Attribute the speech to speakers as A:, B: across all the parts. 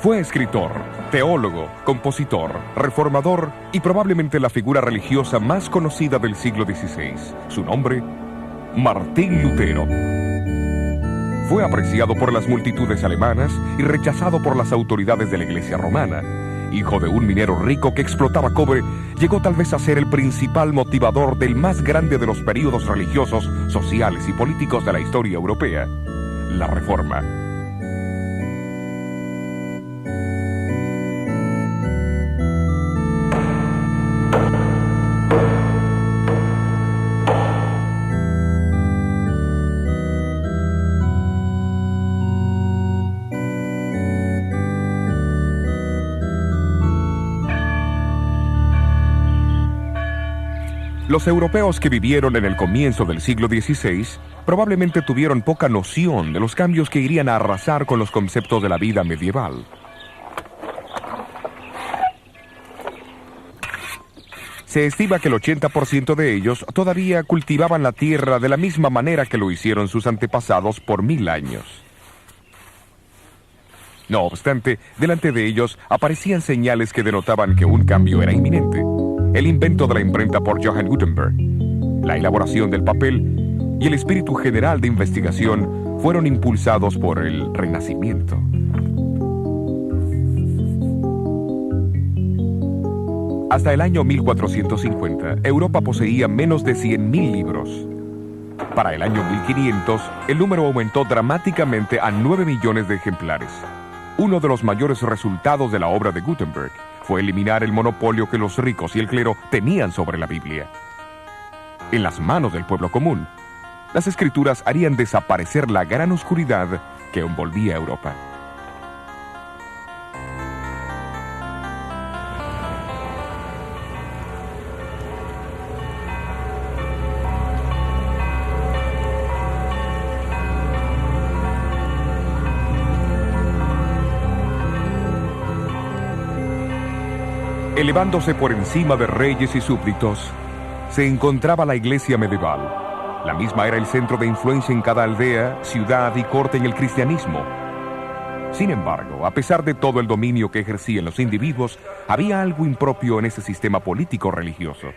A: Fue escritor, teólogo, compositor, reformador y probablemente la figura religiosa más conocida del siglo XVI. Su nombre, Martín Lutero. Fue apreciado por las multitudes alemanas y rechazado por las autoridades de la Iglesia romana. Hijo de un minero rico que explotaba cobre, llegó tal vez a ser el principal motivador del más grande de los períodos religiosos, sociales y políticos de la historia europea, la Reforma. Los europeos que vivieron en el comienzo del siglo XVI probablemente tuvieron poca noción de los cambios que irían a arrasar con los conceptos de la vida medieval. Se estima que el 80% de ellos todavía cultivaban la tierra de la misma manera que lo hicieron sus antepasados por 1000 años. No obstante, delante de ellos aparecían señales que denotaban que un cambio era inminente. El invento de la imprenta por Johann Gutenberg, la elaboración del papel y el espíritu general de investigación fueron impulsados por el Renacimiento. Hasta el año 1450, Europa poseía menos de 100.000 libros. Para el año 1500, el número aumentó dramáticamente a 9 millones de ejemplares. Uno de los mayores resultados de la obra de Gutenberg fue eliminar el monopolio que los ricos y el clero tenían sobre la Biblia. En las manos del pueblo común, las escrituras harían desaparecer la gran oscuridad que envolvía a Europa. Elevándose por encima de reyes y súbditos, se encontraba la iglesia medieval. La misma era el centro de influencia en cada aldea, ciudad y corte en el cristianismo. Sin embargo, a pesar de todo el dominio que ejercían los individuos, había algo impropio en ese sistema político-religioso.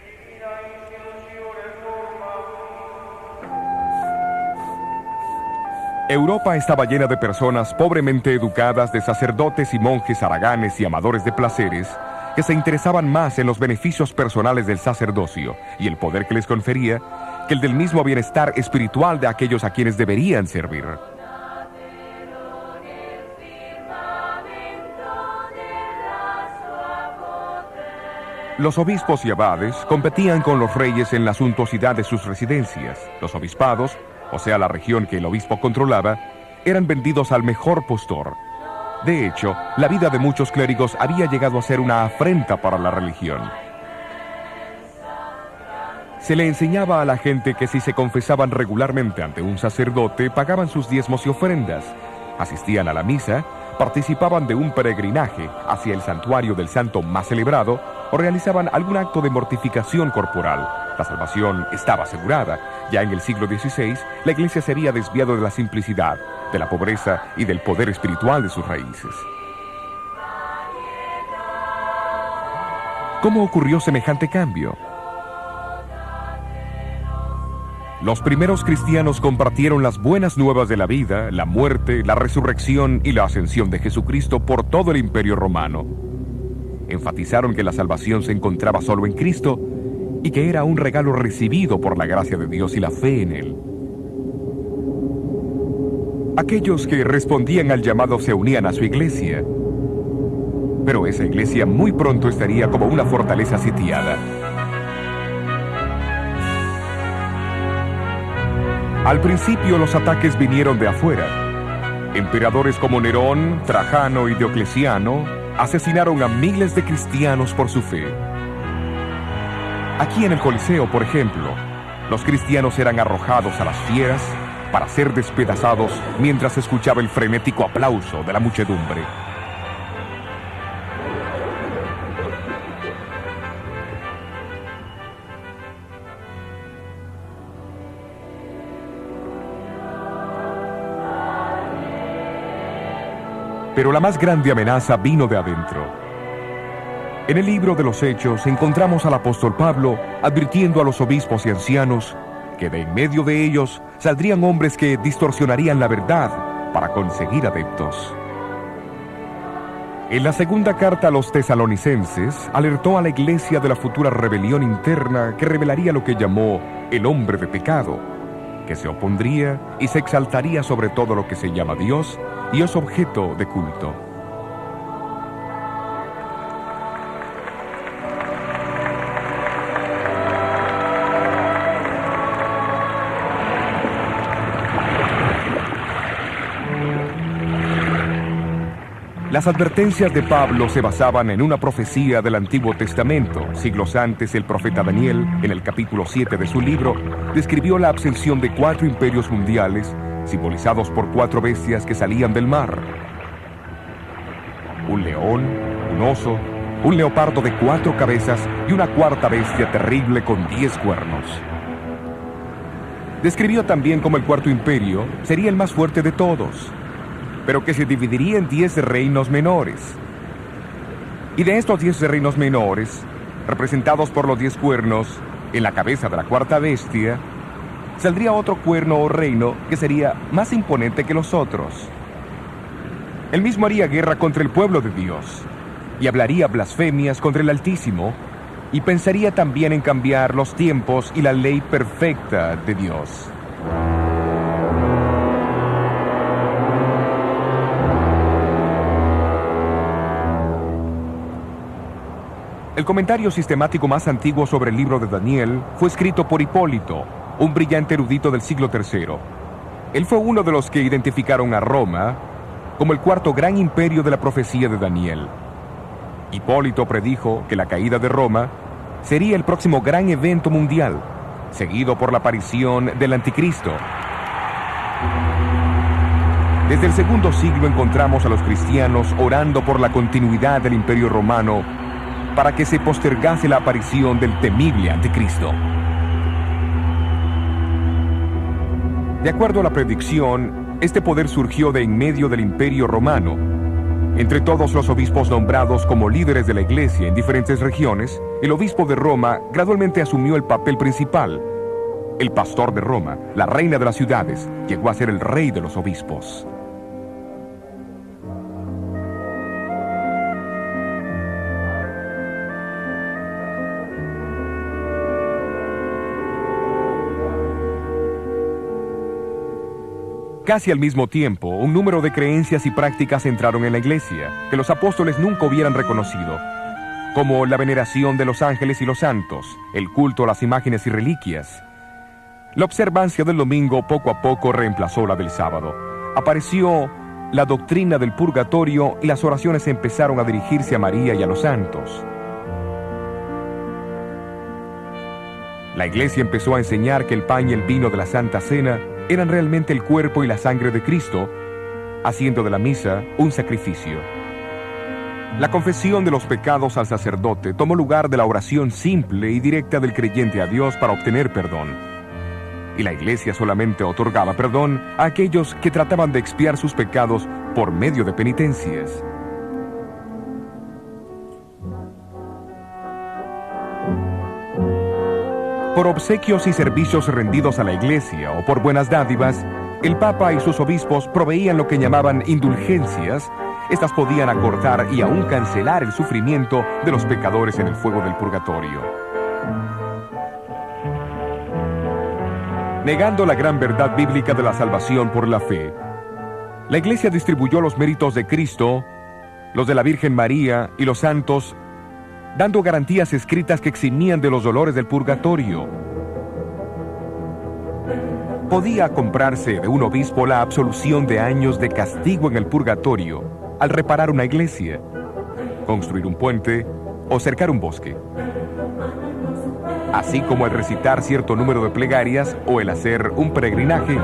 A: Europa estaba llena de personas pobremente educadas, de sacerdotes y monjes haraganes y amadores de placeres, que se interesaban más en los beneficios personales del sacerdocio y el poder que les confería que el del mismo bienestar espiritual de aquellos a quienes deberían servir. Los obispos y abades competían con los reyes en la suntuosidad de sus residencias. Los obispados, o sea la región que el obispo controlaba, eran vendidos al mejor postor. De hecho, la vida de muchos clérigos había llegado a ser una afrenta para la religión. Se le enseñaba a la gente que si se confesaban regularmente ante un sacerdote, pagaban sus diezmos y ofrendas, asistían a la misa, participaban de un peregrinaje hacia el santuario del santo más celebrado o realizaban algún acto de mortificación corporal. La salvación estaba asegurada. Ya en el siglo XVI, la Iglesia se había desviado de la simplicidad, de la pobreza y del poder espiritual de sus raíces. ¿Cómo ocurrió semejante cambio? Los primeros cristianos compartieron las buenas nuevas de la vida, la muerte, la resurrección y la ascensión de Jesucristo por todo el Imperio Romano. Enfatizaron que la salvación se encontraba solo en Cristo y que era un regalo recibido por la gracia de Dios y la fe en Él. Aquellos que respondían al llamado se unían a su iglesia, pero esa iglesia muy pronto estaría como una fortaleza sitiada. Al principio los ataques vinieron de afuera. Emperadores como Nerón, Trajano y Diocleciano asesinaron a miles de cristianos por su fe. Aquí en el Coliseo, por ejemplo, los cristianos eran arrojados a las fieras para ser despedazados mientras escuchaba el frenético aplauso de la muchedumbre. Pero la más grande amenaza vino de adentro. En el libro de los Hechos encontramos al apóstol Pablo advirtiendo a los obispos y ancianos que de en medio de ellos saldrían hombres que distorsionarían la verdad para conseguir adeptos. En la segunda carta a los tesalonicenses, alertó a la iglesia de la futura rebelión interna que revelaría lo que llamó el hombre de pecado, que se opondría y se exaltaría sobre todo lo que se llama Dios y es objeto de culto. Las advertencias de Pablo se basaban en una profecía del Antiguo Testamento. Siglos antes, el profeta Daniel, en el capítulo 7 de su libro, describió la ascensión de 4 imperios mundiales, simbolizados por 4 bestias que salían del mar. Un león, un oso, un leopardo de 4 cabezas y una cuarta bestia terrible con 10 cuernos. Describió también cómo el cuarto imperio sería el más fuerte de todos, pero que se dividiría en 10 reinos menores. Y de estos 10 reinos menores, representados por los 10 cuernos en la cabeza de la cuarta bestia, saldría otro cuerno o reino que sería más imponente que los otros. Él mismo haría guerra contra el pueblo de Dios, y hablaría blasfemias contra el Altísimo, y pensaría también en cambiar los tiempos y la ley perfecta de Dios. El comentario sistemático más antiguo sobre el libro de Daniel fue escrito por Hipólito, un brillante erudito del siglo III. Él fue uno de los que identificaron a Roma como el cuarto gran imperio de la profecía de Daniel. Hipólito predijo que la caída de Roma sería el próximo gran evento mundial, seguido por la aparición del Anticristo. Desde el segundo siglo encontramos a los cristianos orando por la continuidad del Imperio Romano para que se postergase la aparición del temible Anticristo. De acuerdo a la predicción, este poder surgió de en medio del Imperio Romano. Entre todos los obispos nombrados como líderes de la Iglesia en diferentes regiones, el obispo de Roma gradualmente asumió el papel principal. El pastor de Roma, la reina de las ciudades, llegó a ser el rey de los obispos. Casi al mismo tiempo, un número de creencias y prácticas entraron en la iglesia, que los apóstoles nunca hubieran reconocido, como la veneración de los ángeles y los santos, el culto a las imágenes y reliquias. La observancia del domingo poco a poco reemplazó la del sábado. Apareció la doctrina del purgatorio y las oraciones empezaron a dirigirse a María y a los santos. La iglesia empezó a enseñar que el pan y el vino de la Santa Cena eran realmente el cuerpo y la sangre de Cristo, haciendo de la misa un sacrificio. La confesión de los pecados al sacerdote tomó lugar de la oración simple y directa del creyente a Dios para obtener perdón. Y la iglesia solamente otorgaba perdón a aquellos que trataban de expiar sus pecados por medio de penitencias. Por obsequios y servicios rendidos a la iglesia o por buenas dádivas, el Papa y sus obispos proveían lo que llamaban indulgencias. Estas podían acortar y aún cancelar el sufrimiento de los pecadores en el fuego del purgatorio. Negando la gran verdad bíblica de la salvación por la fe, la iglesia distribuyó los méritos de Cristo, los de la Virgen María y los santos, dando garantías escritas que eximían de los dolores del purgatorio. Podía comprarse de un obispo la absolución de años de castigo en el purgatorio al reparar una iglesia, construir un puente o cercar un bosque, así como el recitar cierto número de plegarias o el hacer un peregrinaje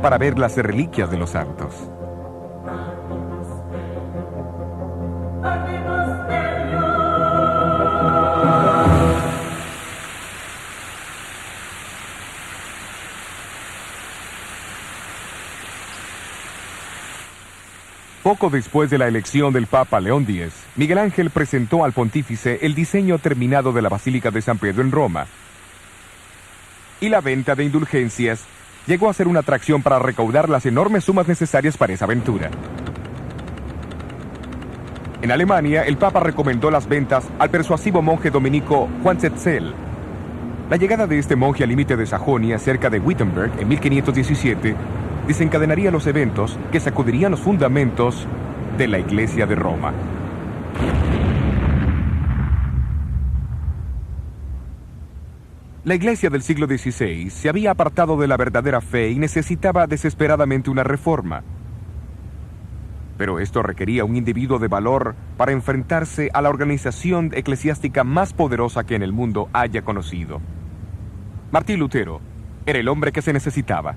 A: para ver las reliquias de los santos. Poco después de la elección del Papa León X, Miguel Ángel presentó al pontífice el diseño terminado de la Basílica de San Pedro en Roma. Y la venta de indulgencias llegó a ser una atracción para recaudar las enormes sumas necesarias para esa aventura. En Alemania, el Papa recomendó las ventas al persuasivo monje dominico Juan Tetzel. La llegada de este monje al límite de Sajonia, cerca de Wittenberg, en 1517, desencadenaría los eventos que sacudirían los fundamentos de la Iglesia de Roma. La Iglesia del siglo XVI se había apartado de la verdadera fe y necesitaba desesperadamente una reforma. Pero esto requería un individuo de valor para enfrentarse a la organización eclesiástica más poderosa que en el mundo haya conocido. Martín Lutero era el hombre que se necesitaba.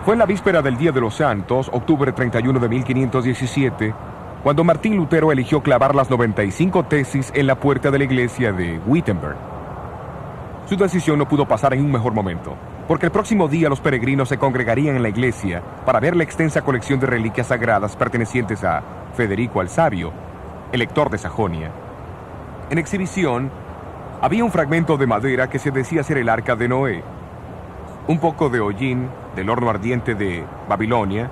A: Fue en la víspera del Día de los Santos, octubre 31 de 1517, cuando Martín Lutero eligió clavar las 95 tesis en la puerta de la iglesia de Wittenberg. Su decisión no pudo pasar en un mejor momento, porque el próximo día los peregrinos se congregarían en la iglesia para ver la extensa colección de reliquias sagradas pertenecientes a Federico el Sabio, elector de Sajonia. En exhibición, había un fragmento de madera que se decía ser el arca de Noé, un poco de hollín del horno ardiente de Babilonia,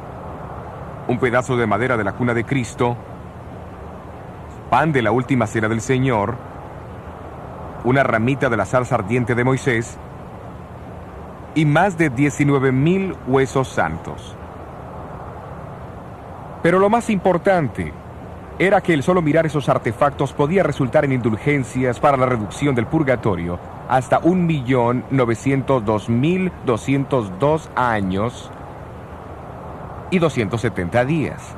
A: un pedazo de madera de la cuna de Cristo, pan de la última cena del Señor, una ramita de la salsa ardiente de Moisés y más de 19,000 huesos santos. Pero lo más importante era que el solo mirar esos artefactos podía resultar en indulgencias para la reducción del purgatorio hasta 1.902.202 años y 270 días.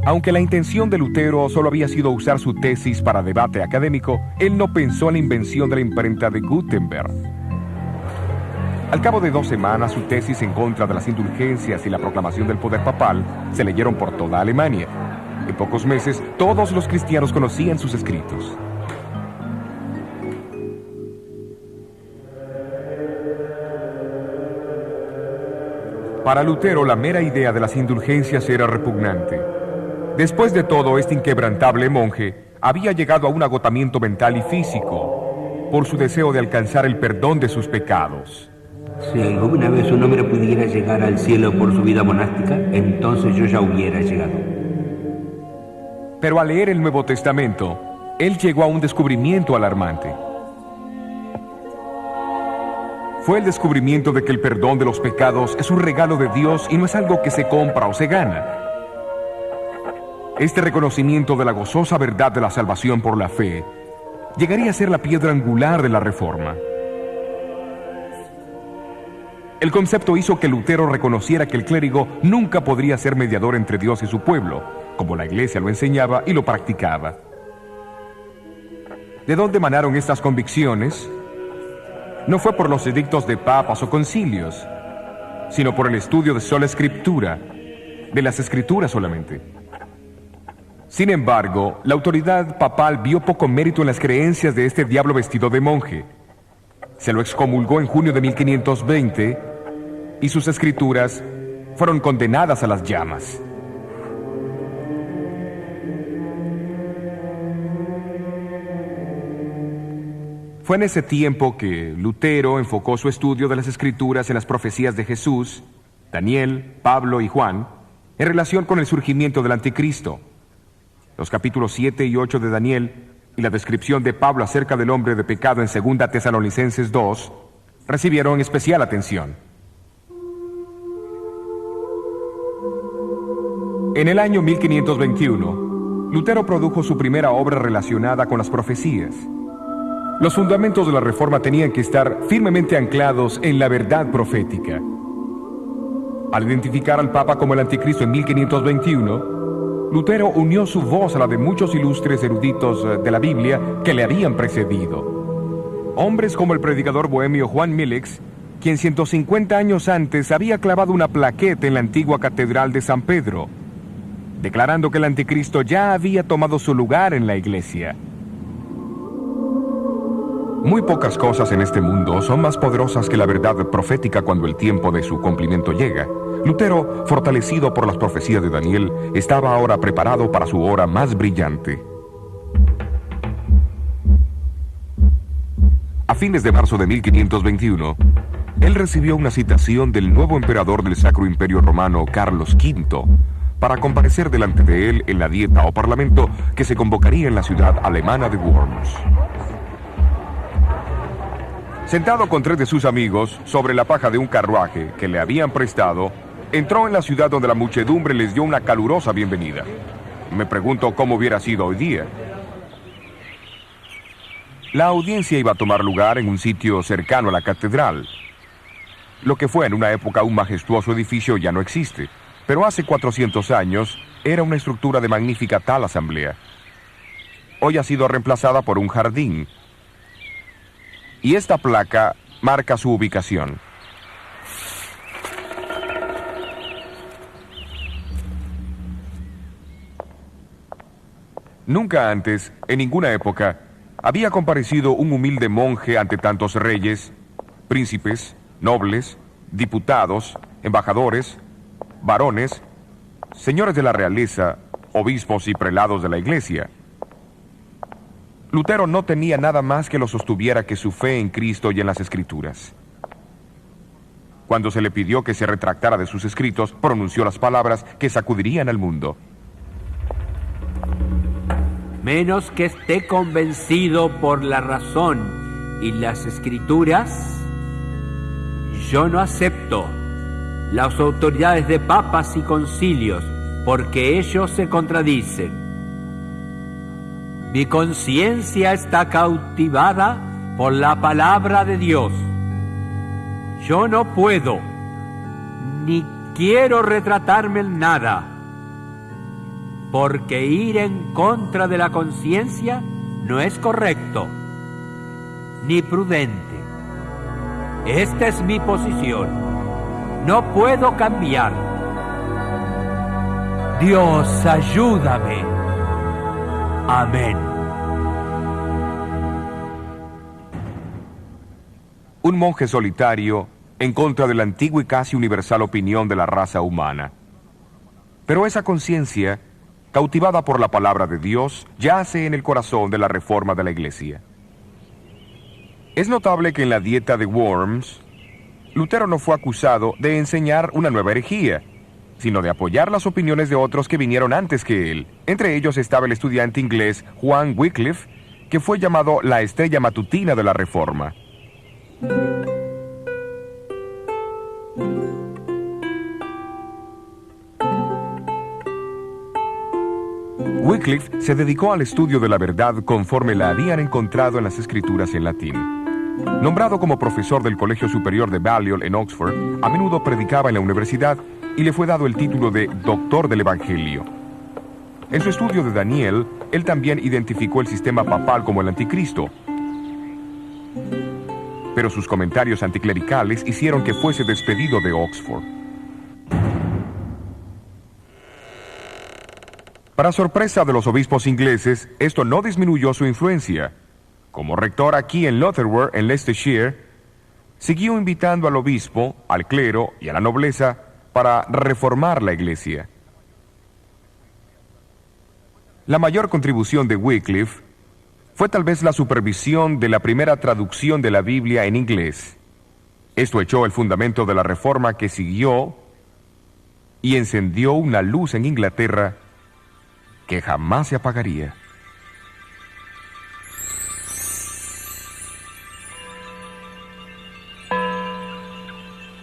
A: Aunque la intención de Lutero solo había sido usar su tesis para debate académico, él no pensó en la invención de la imprenta de Gutenberg. Al cabo de 2 semanas, su tesis en contra de las indulgencias y la proclamación del poder papal se leyeron por toda Alemania. En pocos meses, todos los cristianos conocían sus escritos. Para Lutero, la mera idea de las indulgencias era repugnante. Después de todo, este inquebrantable monje había llegado a un agotamiento mental y físico por su deseo de alcanzar el perdón de sus pecados.
B: Si alguna vez un hombre pudiera llegar al cielo por su vida monástica, entonces yo ya hubiera llegado.
A: Pero al leer el Nuevo Testamento, él llegó a un descubrimiento alarmante. Fue el descubrimiento de que el perdón de los pecados es un regalo de Dios y no es algo que se compra o se gana. Este reconocimiento de la gozosa verdad de la salvación por la fe llegaría a ser la piedra angular de la Reforma. El concepto hizo que Lutero reconociera que el clérigo nunca podría ser mediador entre Dios y su pueblo, como la Iglesia lo enseñaba y lo practicaba. ¿De dónde emanaron estas convicciones? No fue por los edictos de papas o concilios, sino por el estudio de sola escritura, de las escrituras solamente. Sin embargo, la autoridad papal vio poco mérito en las creencias de este diablo vestido de monje. Se lo excomulgó en junio de 1520 y sus escrituras fueron condenadas a las llamas. Fue en ese tiempo que Lutero enfocó su estudio de las escrituras en las profecías de Jesús, Daniel, Pablo y Juan, en relación con el surgimiento del anticristo. Los capítulos 7 y 8 de Daniel y la descripción de Pablo acerca del hombre de pecado en 2 Tesalonicenses 2 recibieron especial atención. En el año 1521, Lutero produjo su primera obra relacionada con las profecías. Los fundamentos de la Reforma tenían que estar firmemente anclados en la verdad profética. Al identificar al Papa como el Anticristo en 1521, Lutero unió su voz a la de muchos ilustres eruditos de la Biblia que le habían precedido. Hombres como el predicador bohemio Juan Milix, quien 150 años antes había clavado una plaqueta en la antigua catedral de San Pedro, declarando que el Anticristo ya había tomado su lugar en la iglesia. Muy pocas cosas en este mundo son más poderosas que la verdad profética cuando el tiempo de su cumplimiento llega. Lutero, fortalecido por las profecías de Daniel, estaba ahora preparado para su hora más brillante. A fines de marzo de 1521, él recibió una citación del nuevo emperador del Sacro Imperio Romano, Carlos V, para comparecer delante de él en la dieta o parlamento que se convocaría en la ciudad alemana de Worms. Sentado con 3 de sus amigos sobre la paja de un carruaje que le habían prestado, entró en la ciudad donde la muchedumbre les dio una calurosa bienvenida. Me pregunto cómo hubiera sido hoy día. La audiencia iba a tomar lugar en un sitio cercano a la catedral. Lo que fue en una época un majestuoso edificio ya no existe, pero hace 400 años era una estructura de magnífica tal asamblea. Hoy ha sido reemplazada por un jardín, y esta placa marca su ubicación. Nunca antes, en ninguna época, había comparecido un humilde monje ante tantos reyes, príncipes, nobles, diputados, embajadores, varones, señores de la realeza, obispos y prelados de la iglesia. Lutero no tenía nada más que lo sostuviera que su fe en Cristo y en las Escrituras. Cuando se le pidió que se retractara de sus escritos, pronunció las palabras que sacudirían al mundo.
B: Menos que esté convencido por la razón y las Escrituras, yo no acepto las autoridades de papas y concilios, porque ellos se contradicen. Mi conciencia está cautivada por la palabra de Dios. Yo no puedo, ni quiero retratarme en nada, porque ir en contra de la conciencia no es correcto, ni prudente. Esta es mi posición. No puedo cambiar. Dios, ayúdame. Amén.
A: Un monje solitario en contra de la antigua y casi universal opinión de la raza humana. Pero esa conciencia, cautivada por la palabra de Dios, yace en el corazón de la reforma de la Iglesia. Es notable que en la dieta de Worms, Lutero no fue acusado de enseñar una nueva herejía, sino de apoyar las opiniones de otros que vinieron antes que él. Entre ellos estaba el estudiante inglés Juan Wycliffe, que fue llamado la estrella matutina de la Reforma. Wycliffe se dedicó al estudio de la verdad conforme la habían encontrado en las escrituras en latín. Nombrado como profesor del Colegio Superior de Balliol en Oxford, a menudo predicaba en la universidad y le fue dado el título de Doctor del Evangelio. En su estudio de Daniel, él también identificó el sistema papal como el anticristo. Pero sus comentarios anticlericales hicieron que fuese despedido de Oxford. Para sorpresa de los obispos ingleses, esto no disminuyó su influencia. Como rector aquí en Lutterworth, en Leicestershire, siguió invitando al obispo, al clero y a la nobleza para reformar la iglesia. La mayor contribución de Wycliffe fue tal vez la supervisión de la primera traducción de la Biblia en inglés. Esto echó el fundamento de la reforma que siguió y encendió una luz en Inglaterra que jamás se apagaría.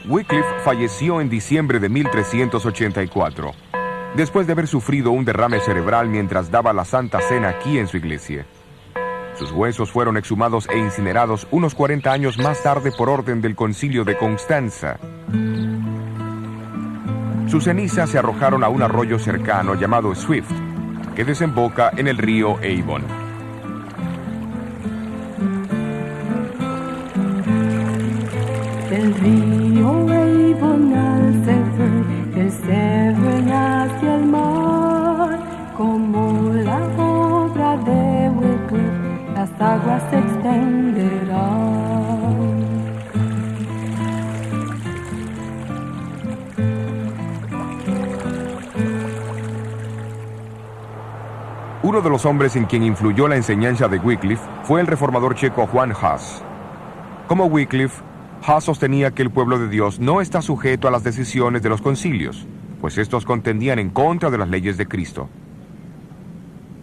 A: Wycliffe falleció en diciembre de 1384. después de haber sufrido un derrame cerebral mientras daba la Santa Cena aquí en su iglesia. Sus huesos fueron exhumados e incinerados unos 40 años más tarde por orden del Concilio de Constanza. Sus cenizas se arrojaron a un arroyo cercano llamado Swift, que desemboca en el río Avon.
C: El río Avon al Severn, el Severn hacia el mar, como la obra de Wycliffe, las aguas se extenderán.
A: Uno de los hombres en quien influyó la enseñanza de Wycliffe fue el reformador checo Juan Hus. Como Wycliffe, Hus sostenía que el pueblo de Dios no está sujeto a las decisiones de los concilios, pues estos contendían en contra de las leyes de Cristo.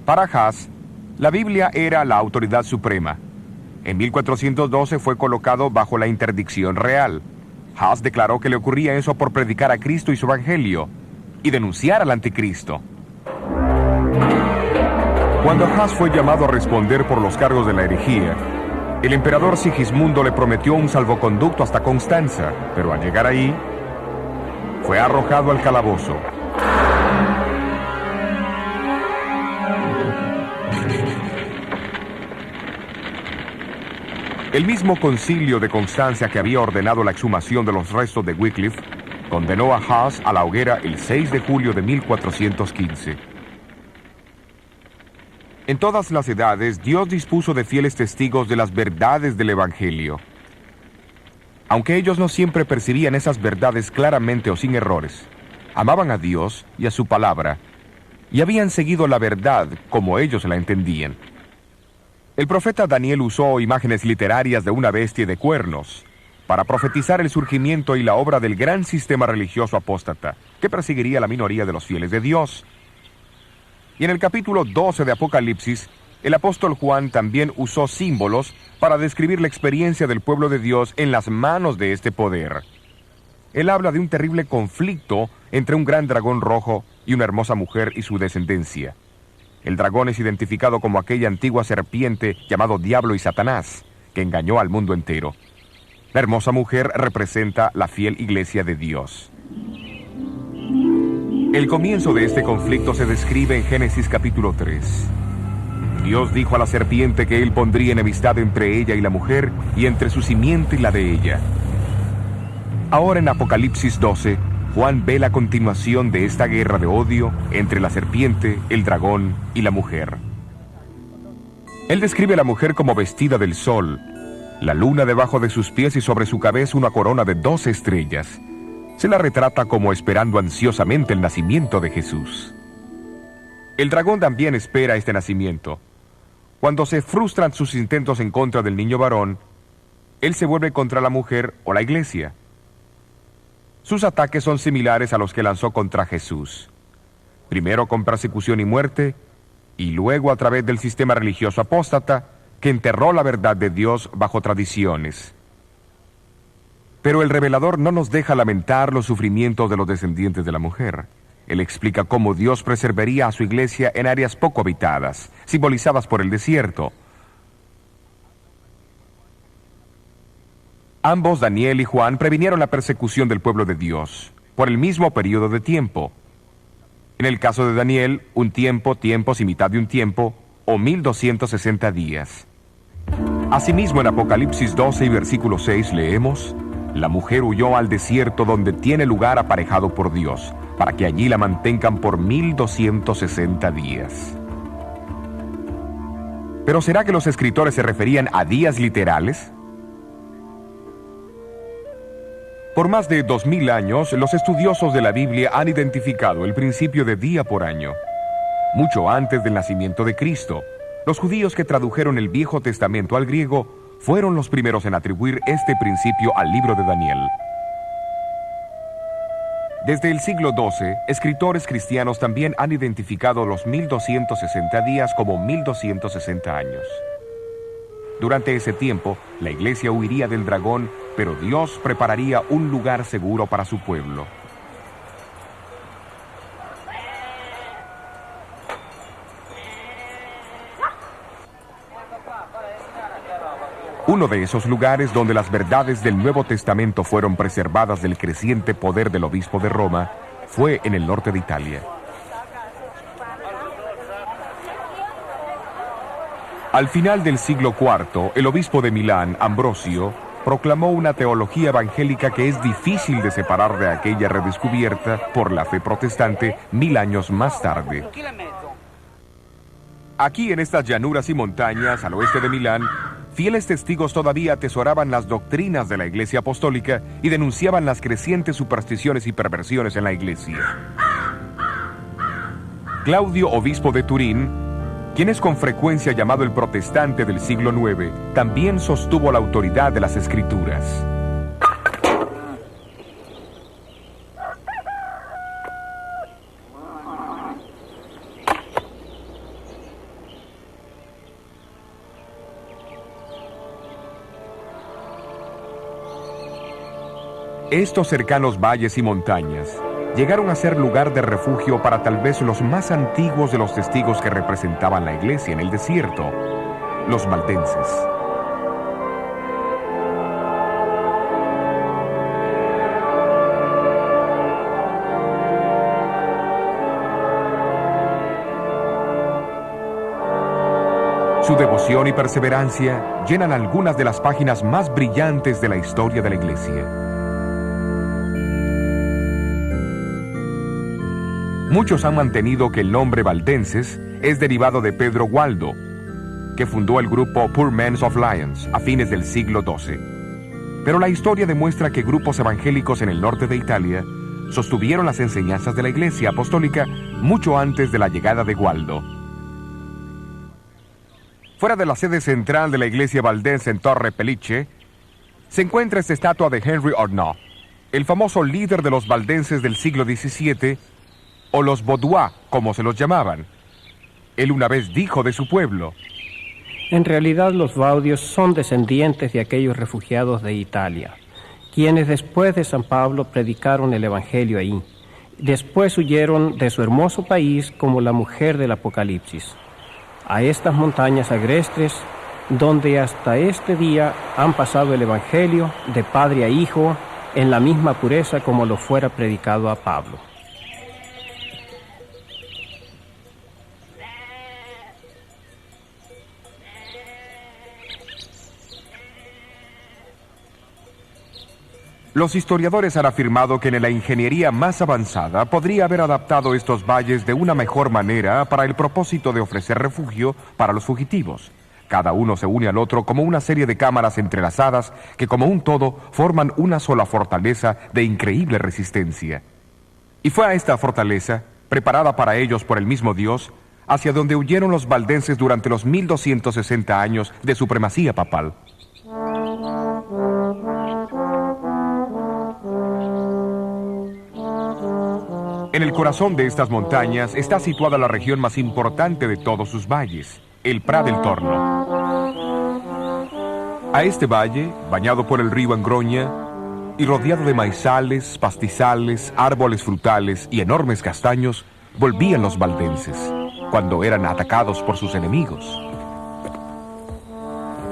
A: Para Hus, la Biblia era la autoridad suprema. En 1412 fue colocado bajo la interdicción real. Hus declaró que le ocurría eso por predicar a Cristo y su evangelio y denunciar al anticristo. Cuando Hus fue llamado a responder por los cargos de la herejía, el emperador Sigismundo le prometió un salvoconducto hasta Constanza, pero al llegar ahí, fue arrojado al calabozo. El mismo concilio de Constanza que había ordenado la exhumación de los restos de Wycliffe, condenó a Hus a la hoguera el 6 de julio de 1415. En todas las edades, Dios dispuso de fieles testigos de las verdades del Evangelio. Aunque ellos no siempre percibían esas verdades claramente o sin errores, amaban a Dios y a su palabra, y habían seguido la verdad como ellos la entendían. El profeta Daniel usó imágenes literarias de una bestia y de cuernos para profetizar el surgimiento y la obra del gran sistema religioso apóstata que perseguiría a la minoría de los fieles de Dios. Y en el capítulo 12 de Apocalipsis, el apóstol Juan también usó símbolos para describir la experiencia del pueblo de Dios en las manos de este poder. Él habla de un terrible conflicto entre un gran dragón rojo y una hermosa mujer y su descendencia. El dragón es identificado como aquella antigua serpiente llamado Diablo y Satanás, que engañó al mundo entero. La hermosa mujer representa la fiel iglesia de Dios. El comienzo de este conflicto se describe en Génesis capítulo 3. Dios dijo a la serpiente que él pondría enemistad entre ella y la mujer, y entre su simiente y la de ella. Ahora en Apocalipsis 12, Juan ve la continuación de esta guerra de odio entre la serpiente, el dragón y la mujer. Él describe a la mujer como vestida del sol, la luna debajo de sus pies y sobre su cabeza una corona de 12 estrellas. Se la retrata como esperando ansiosamente el nacimiento de Jesús. El dragón también espera este nacimiento. Cuando se frustran sus intentos en contra del niño varón, él se vuelve contra la mujer o la iglesia. Sus ataques son similares a los que lanzó contra Jesús. Primero con persecución y muerte, y luego a través del sistema religioso apóstata que enterró la verdad de Dios bajo tradiciones. Pero el revelador no nos deja lamentar los sufrimientos de los descendientes de la mujer. Él explica cómo Dios preservaría a su iglesia en áreas poco habitadas, simbolizadas por el desierto. Ambos, Daniel y Juan, previnieron la persecución del pueblo de Dios por el mismo periodo de tiempo. En el caso de Daniel, un tiempo, tiempos y mitad de un tiempo, o 1260 días. Asimismo, en Apocalipsis 12 y versículo 6 leemos: la mujer huyó al desierto donde tiene lugar aparejado por Dios, para que allí la mantengan por 1260 días. ¿Pero será que los escritores se referían a días literales? Por más de 2000 años, los estudiosos de la Biblia han identificado el principio de día por año. Mucho antes del nacimiento de Cristo, los judíos que tradujeron el Viejo Testamento al griego fueron los primeros en atribuir este principio al libro de Daniel. Desde el siglo XII, escritores cristianos también han identificado los 1260 días como 1260 años. Durante ese tiempo, la iglesia huiría del dragón, pero Dios prepararía un lugar seguro para su pueblo. Uno de esos lugares donde las verdades del Nuevo Testamento fueron preservadas del creciente poder del obispo de Roma fue en el norte de Italia. Al final del siglo IV, el obispo de Milán, Ambrosio, proclamó una teología evangélica que es difícil de separar de aquella redescubierta por la fe protestante 1000 años más tarde. Aquí en estas llanuras y montañas al oeste de Milán, fieles testigos todavía atesoraban las doctrinas de la Iglesia Apostólica y denunciaban las crecientes supersticiones y perversiones en la Iglesia. Claudio, obispo de Turín, quien es con frecuencia llamado el protestante del siglo IX, también sostuvo la autoridad de las Escrituras. Estos cercanos valles y montañas llegaron a ser lugar de refugio para tal vez los más antiguos de los testigos que representaban la Iglesia en el desierto, los valdenses. Su devoción y perseverancia llenan algunas de las páginas más brillantes de la historia de la Iglesia. Muchos han mantenido que el nombre valdenses es derivado de Pedro Gualdo, que fundó el grupo Poor Men of Lyons a fines del siglo XII. Pero la historia demuestra que grupos evangélicos en el norte de Italia sostuvieron las enseñanzas de la Iglesia Apostólica mucho antes de la llegada de Gualdo. Fuera de la sede central de la iglesia valdense en Torre Pellice, se encuentra esta estatua de Henry Arnault, el famoso líder de los valdenses del siglo XVII, o los Vaudois, como se los llamaban. Él una vez dijo de su pueblo:
D: en realidad los Vaudios son descendientes de aquellos refugiados de Italia, quienes después de San Pablo predicaron el Evangelio ahí. Después huyeron de su hermoso país como la mujer del Apocalipsis, a estas montañas agrestres, donde hasta este día han pasado el Evangelio de padre a hijo en la misma pureza como lo fuera predicado a Pablo.
A: Los historiadores han afirmado que en la ingeniería más avanzada podría haber adaptado estos valles de una mejor manera para el propósito de ofrecer refugio para los fugitivos. Cada uno se une al otro como una serie de cámaras entrelazadas que como un todo forman una sola fortaleza de increíble resistencia. Y fue a esta fortaleza, preparada para ellos por el mismo Dios, hacia donde huyeron los valdenses durante los 1260 años de supremacía papal. En el corazón de estas montañas está situada la región más importante de todos sus valles, el Prat del Torno. A este valle, bañado por el río Angroña y rodeado de maizales, pastizales, árboles frutales y enormes castaños, volvían los valdenses, cuando eran atacados por sus enemigos.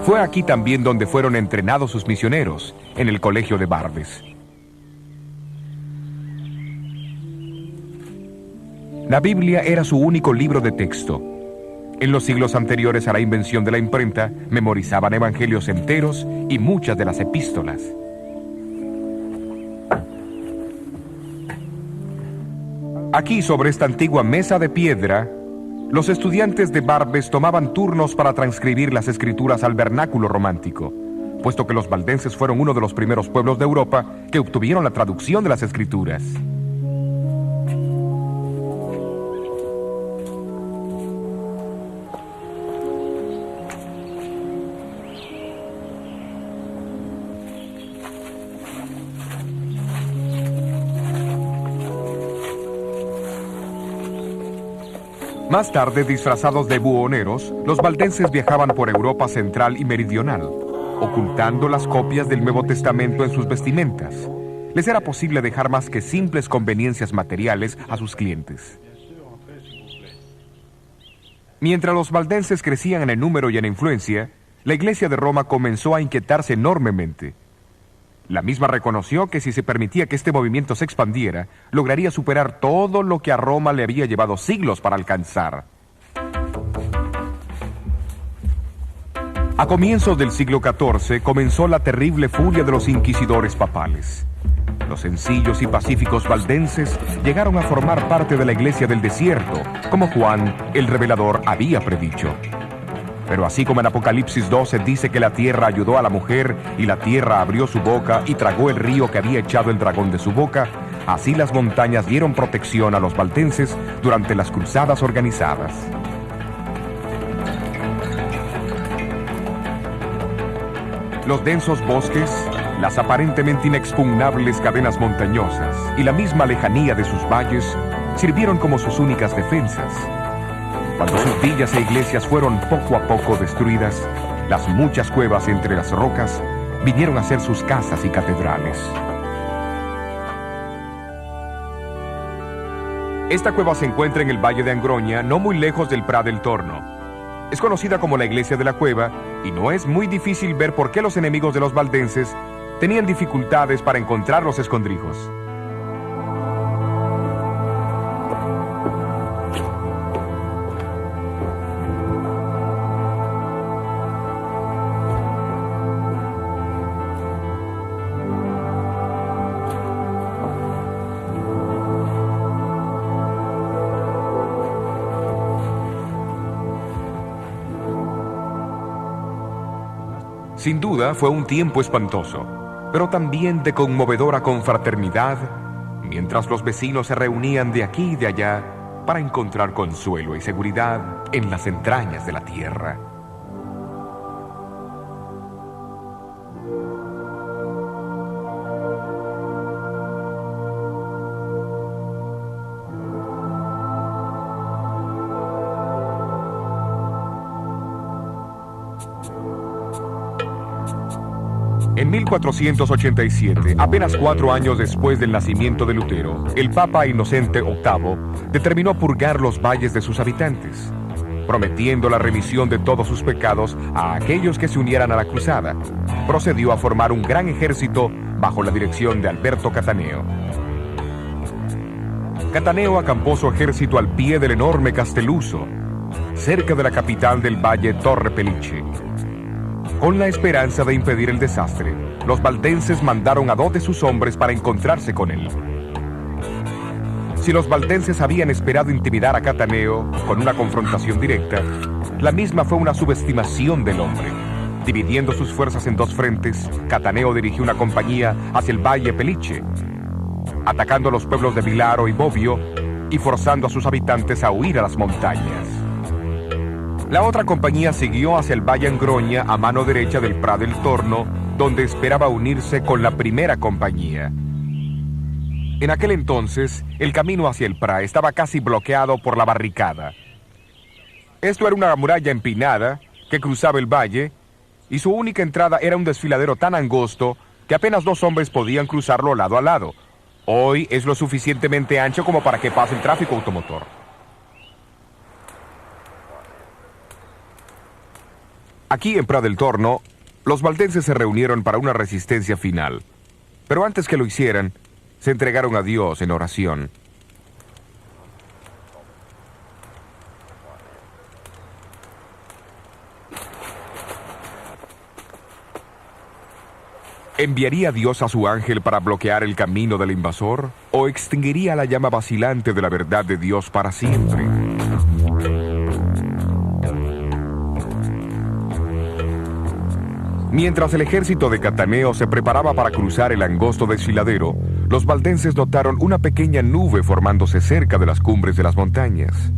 A: Fue aquí también donde fueron entrenados sus misioneros, en el colegio de Barbes. La Biblia era su único libro de texto. En los siglos anteriores a la invención de la imprenta, memorizaban evangelios enteros y muchas de las epístolas. Aquí, sobre esta antigua mesa de piedra, los estudiantes de Barbes tomaban turnos para transcribir las escrituras al vernáculo romántico, puesto que los valdenses fueron uno de los primeros pueblos de Europa que obtuvieron la traducción de las escrituras. Más tarde, disfrazados de buhoneros, los valdenses viajaban por Europa central y meridional, ocultando las copias del Nuevo Testamento en sus vestimentas. Les era posible dejar más que simples conveniencias materiales a sus clientes. Mientras los valdenses crecían en el número y en la influencia, la Iglesia de Roma comenzó a inquietarse enormemente. La misma reconoció que si se permitía que este movimiento se expandiera, lograría superar todo lo que a Roma le había llevado siglos para alcanzar. A comienzos del siglo XIV comenzó la terrible furia de los inquisidores papales. Los sencillos y pacíficos valdenses llegaron a formar parte de la Iglesia del Desierto, como Juan el Revelador había predicho. Pero así como en Apocalipsis 12 dice que la tierra ayudó a la mujer y la tierra abrió su boca y tragó el río que había echado el dragón de su boca, así las montañas dieron protección a los valdenses durante las cruzadas organizadas. Los densos bosques, las aparentemente inexpugnables cadenas montañosas y la misma lejanía de sus valles sirvieron como sus únicas defensas. Cuando sus villas e iglesias fueron poco a poco destruidas, las muchas cuevas entre las rocas vinieron a ser sus casas y catedrales. Esta cueva se encuentra en el Valle de Angroña, no muy lejos del Prat del Torno. Es conocida como la Iglesia de la Cueva y no es muy difícil ver por qué los enemigos de los valdenses tenían dificultades para encontrar los escondrijos. Sin duda fue un tiempo espantoso, pero también de conmovedora confraternidad, mientras los vecinos se reunían de aquí y de allá para encontrar consuelo y seguridad en las entrañas de la tierra. En 1487, apenas 4 años después del nacimiento de Lutero, el Papa Inocente VIII determinó purgar los valles de sus habitantes, prometiendo la remisión de todos sus pecados a aquellos que se unieran a la cruzada. Procedió a formar un gran ejército bajo la dirección de Alberto Cataneo. Cataneo acampó su ejército al pie del enorme Castelluso, cerca de la capital del valle Torre Pellice. Con la esperanza de impedir el desastre, los valdenses mandaron a 2 de sus hombres para encontrarse con él. Si los valdenses habían esperado intimidar a Cataneo con una confrontación directa, la misma fue una subestimación del hombre. Dividiendo sus fuerzas en 2 frentes, Cataneo dirigió una compañía hacia el valle Pellice, atacando los pueblos de Vilaro y Bobbio y forzando a sus habitantes a huir a las montañas. La otra compañía siguió hacia el Valle Angroña a mano derecha del Prat del Torno, donde esperaba unirse con la primera compañía. En aquel entonces, el camino hacia el Prat estaba casi bloqueado por la barricada. Esto era una muralla empinada que cruzaba el valle, y su única entrada era un desfiladero tan angosto que apenas 2 hombres podían cruzarlo lado a lado. Hoy es lo suficientemente ancho como para que pase el tráfico automotor. Aquí en Prat del Torno, los valdenses se reunieron para una resistencia final. Pero antes que lo hicieran, se entregaron a Dios en oración. ¿Enviaría Dios a su ángel para bloquear el camino del invasor? ¿O extinguiría la llama vacilante de la verdad de Dios para siempre? Mientras el ejército de Cataneo se preparaba para cruzar el angosto desfiladero, los valdenses notaron una pequeña nube formándose cerca de las cumbres de las montañas.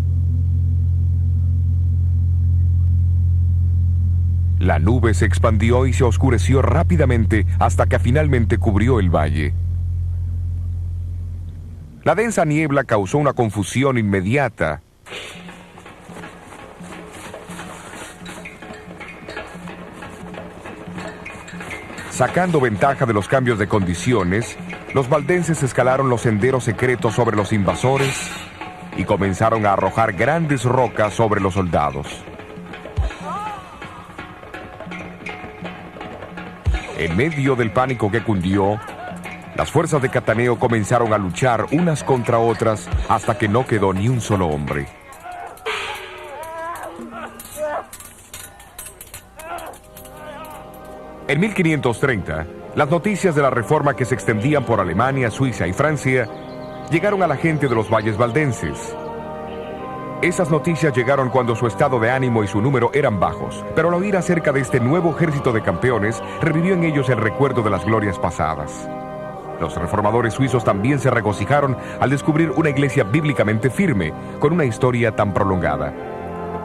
A: La nube se expandió y se oscureció rápidamente hasta que finalmente cubrió el valle. La densa niebla causó una confusión inmediata. Sacando ventaja de los cambios de condiciones, los valdenses escalaron los senderos secretos sobre los invasores y comenzaron a arrojar grandes rocas sobre los soldados. En medio del pánico que cundió, las fuerzas de Cataneo comenzaron a luchar unas contra otras hasta que no quedó ni un solo hombre. En 1530, las noticias de la reforma que se extendían por Alemania, Suiza y Francia llegaron a la gente de los valles valdenses. Esas noticias llegaron cuando su estado de ánimo y su número eran bajos, pero al oír acerca de este nuevo ejército de campeones, revivió en ellos el recuerdo de las glorias pasadas. Los reformadores suizos también se regocijaron al descubrir una iglesia bíblicamente firme, con una historia tan prolongada.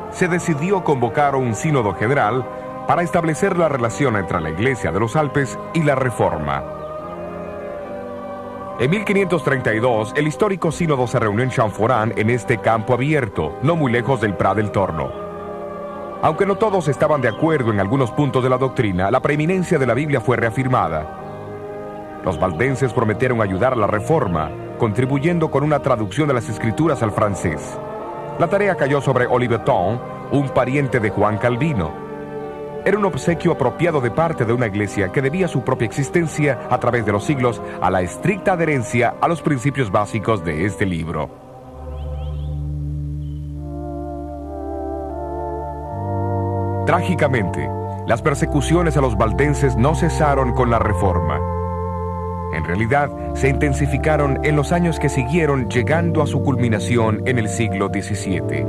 A: Se decidió convocar un sínodo general para establecer la relación entre la Iglesia de los Alpes y la Reforma. En 1532, el histórico sínodo se reunió en Champforant, en este campo abierto, no muy lejos del Prat del Torno. Aunque no todos estaban de acuerdo en algunos puntos de la doctrina, la preeminencia de la Biblia fue reafirmada. Los valdenses prometieron ayudar a la Reforma, contribuyendo con una traducción de las Escrituras al francés. La tarea cayó sobre Oliveton, un pariente de Juan Calvino. Era un obsequio apropiado de parte de una iglesia que debía su propia existencia a través de los siglos a la estricta adherencia a los principios básicos de este libro. Trágicamente, las persecuciones a los valdenses no cesaron con la Reforma. En realidad, se intensificaron en los años que siguieron, llegando a su culminación en el siglo XVII.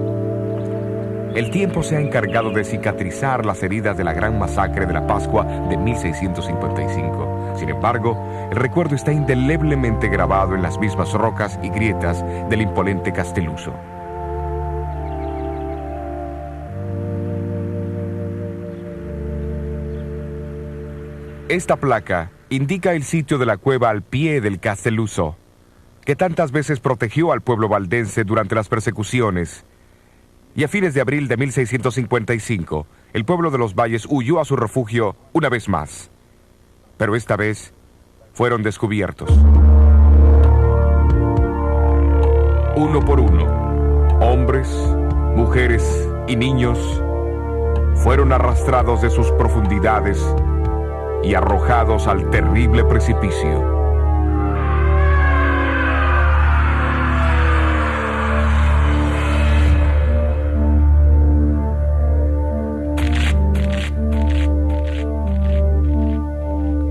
A: El tiempo se ha encargado de cicatrizar las heridas de la gran masacre de la Pascua de 1655. Sin embargo, el recuerdo está indeleblemente grabado en las mismas rocas y grietas del imponente Castelluso. Esta placa indica el sitio de la cueva al pie del Castelluso, que tantas veces protegió al pueblo valdense durante las persecuciones. Y a fines de abril de 1655, el pueblo de los valles huyó a su refugio una vez más. Pero esta vez fueron descubiertos. Uno por uno, hombres, mujeres y niños fueron arrastrados de sus profundidades y arrojados al terrible precipicio.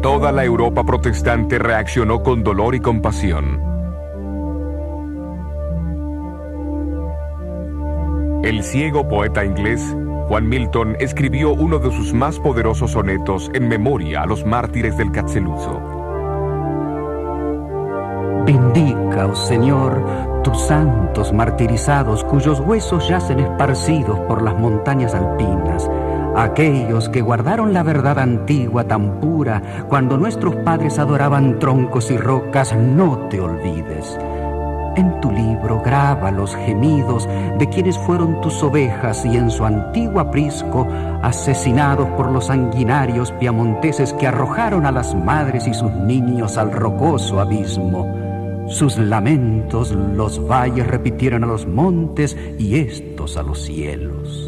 A: Toda la Europa protestante reaccionó con dolor y compasión. El ciego poeta inglés Juan Milton escribió uno de sus más poderosos sonetos en memoria a los mártires del Castelluso.
E: Bendiga, oh Señor, tus santos martirizados, cuyos huesos yacen esparcidos por las montañas alpinas, aquellos que guardaron la verdad antigua tan pura, cuando nuestros padres adoraban troncos y rocas, no te olvides. En tu libro graba los gemidos de quienes fueron tus ovejas y en su antiguo aprisco, asesinados por los sanguinarios piamonteses que arrojaron a las madres y sus niños al rocoso abismo. Sus lamentos los valles repitieron a los montes y estos a los cielos.